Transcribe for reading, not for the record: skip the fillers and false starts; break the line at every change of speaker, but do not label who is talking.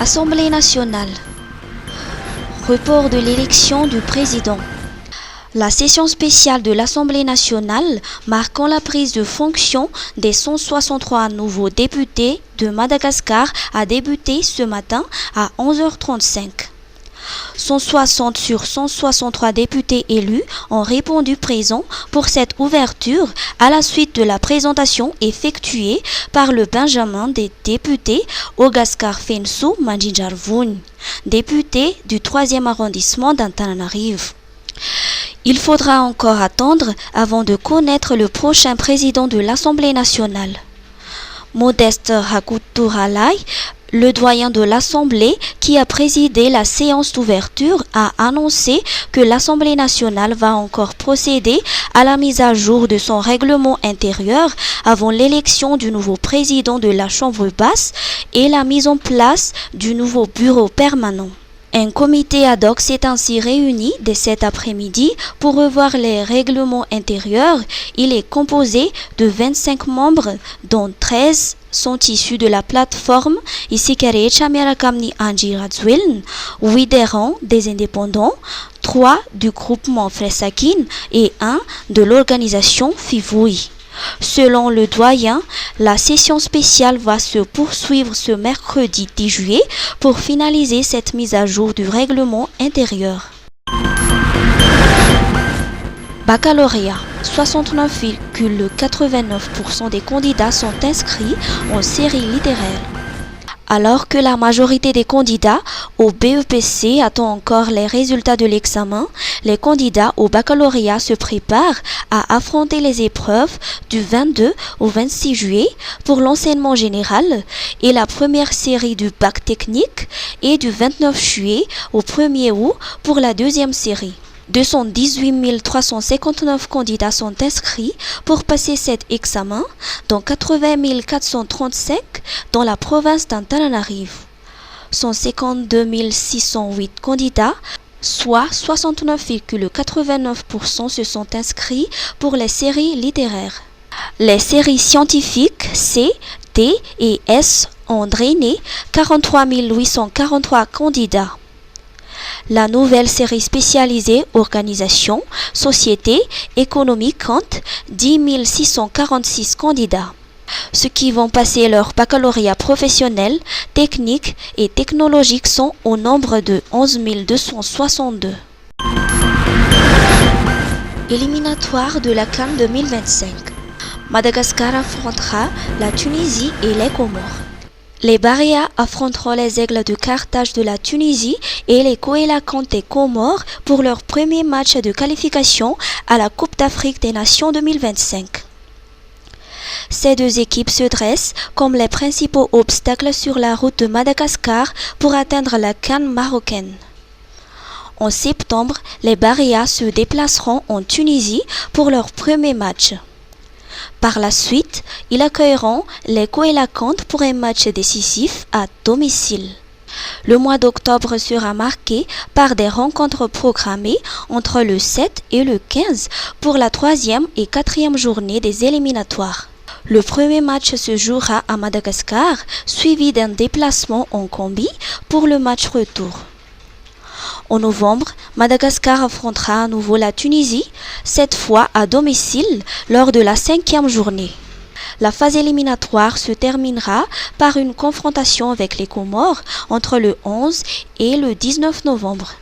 Assemblée nationale. Report de l'élection du président. La session spéciale de l'Assemblée nationale marquant la prise de fonction des 163 nouveaux députés de Madagascar a débuté ce matin à 11h35. 160 sur 163 députés élus ont répondu présents pour cette ouverture à la suite de la présentation effectuée par le Benjamin des députés Ogaskar Fensu Mandjinjarvoun, député du 3e arrondissement d'Antananarivo. Il faudra encore attendre avant de connaître le prochain président de l'Assemblée nationale. Modeste Hakuturalai, le doyen de l'Assemblée qui a présidé la séance d'ouverture, a annoncé que l'Assemblée nationale va encore procéder à la mise à jour de son règlement intérieur avant l'élection du nouveau président de la Chambre basse et la mise en place du nouveau bureau permanent. Un comité ad hoc s'est ainsi réuni dès cet après-midi pour revoir les règlements intérieurs. Il est composé de 25 membres, dont 13 sont issus de la plateforme Isikarecha Merakamni Anjirazueln, 8 des rangs des indépendants, 3 du groupement Fresakin et 1 de l'organisation Fivoui. Selon le doyen, la session spéciale va se poursuivre ce mercredi 10 juillet pour finaliser cette mise à jour du règlement intérieur. Baccalauréat. 69,89% des candidats sont inscrits en série littéraire. Alors que la majorité des candidats au BEPC attend encore les résultats de l'examen, les candidats au baccalauréat se préparent à affronter les épreuves du 22 au 26 juillet pour l'enseignement général et la première série du bac technique et du 29 juillet au 1er août pour la deuxième série. 218 359 candidats sont inscrits pour passer cet examen, dont 80 435 dans la province d'Antananarivo. 152 608 candidats, soit 69,89% se sont inscrits pour les séries littéraires. Les séries scientifiques C, D et S ont drainé 43 843 candidats. La nouvelle série spécialisée Organisation, Société, Économie compte 10 646 candidats. Ceux qui vont passer leur baccalauréat professionnel, technique et technologique sont au nombre de 11 262. Éliminatoire de la CAN 2025. Madagascar affrontera la Tunisie et les Comores. Les Baréas affronteront les Aigles de Carthage de la Tunisie et les Koélakans des Comores pour leur premier match de qualification à la Coupe d'Afrique des Nations 2025. Ces deux équipes se dressent comme les principaux obstacles sur la route de Madagascar pour atteindre la CAN marocaine. En septembre, les Baréas se déplaceront en Tunisie pour leur premier match. Par la suite, ils accueilleront les Koélakans pour un match décisif à domicile. Le mois d'octobre sera marqué par des rencontres programmées entre le 7 et le 15 pour la 3e et 4e journée des éliminatoires. Le premier match se jouera à Madagascar, suivi d'un déplacement en Gambie pour le match retour. En novembre, Madagascar affrontera à nouveau la Tunisie, cette fois à domicile lors de la 5e journée. La phase éliminatoire se terminera par une confrontation avec les Comores entre le 11 et le 19 novembre.